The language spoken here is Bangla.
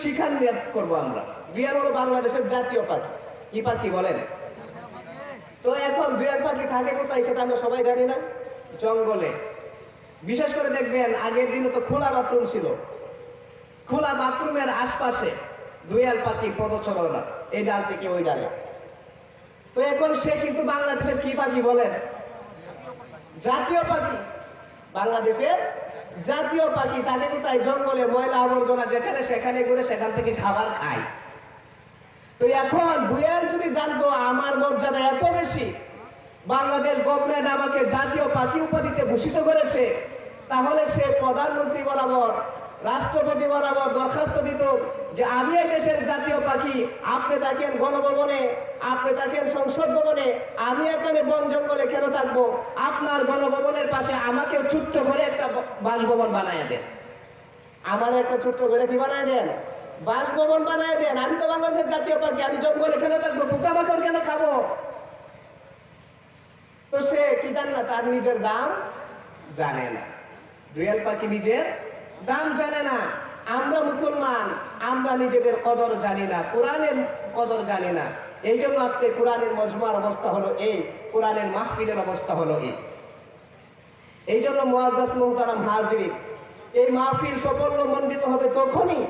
শিখার নিয়ত করবো আমরা। দুইয়ার হলো বাংলাদেশের জাতীয় পাখি। কি পাখি বলেন? তো এখন দুইয়ার পাখি থাকে কোথায় সেটা আমরা সবাই জানি না? জঙ্গলে। বিশেষ করে দেখবেন আগের দিনে তো খোলা বাথরুম ছিল, খোলা বাথরুমের আশপাশে দুইয়ার পাখি পদচারণা, এই ডাল থেকে ওই ডালে। তো এখন সে কিন্তু বাংলাদেশের কি পাখি বলেন? জাতীয় পাখি। বাংলাদেশের জাতীয় পাখি তাকে কোথায়? জঙ্গলে ময়লা আবর্জনা যেখানে সেখানে ঘুরে সেখান থেকে খাবার খায়। তো এখন দুইয়ার যদি জানতো আমার মর্যাদা এত বেশি, বাংলাদেশ গভর্নমেন্ট আমাকে জাতীয় পাখি উপাধিতে ভূষিত করেছে, তাহলে সে প্রধানমন্ত্রী বরাবর, রাষ্ট্রপতি বরাবর দরখাস্ত দিত যে আমি এই দেশের জাতীয় পাখি, আপনি থাকেন গণভবনে, আপনি থাকেন সংসদ ভবনে, আমি এখানে বন জঙ্গলে কেন থাকবো? আপনার গণভবনের পাশে আমাকে ছোট্ট করে একটা বাসভবন বানায় দেন, আমার একটা ছোট্ট করে কি বানায় দেন? বাসভবন বানায় দেন। আমি তো বাংলাদেশের জাতীয় পাখি, আমি জঙ্গলে কেন থাকবো? পোকামাকড় কেন খাবো? তো সে কি জানে না, তার নিজের দাম জানে না। দুইয়াল পাখি নিজের দাম জানে না। আমরা মুসলমান, আমরা নিজেদের কদর জানি না, কোরআনের কদর জানি না। এই জন্য আজকে কোরআনের মজমার অবস্থা হলো এই, কোরআনের মাহফিলের অবস্থা হলো এই জন্য মুআজ্জাজ মুহতারাম হাজিরিন, এই মাহফিল সাফল্যমণ্ডিত হবে তখনই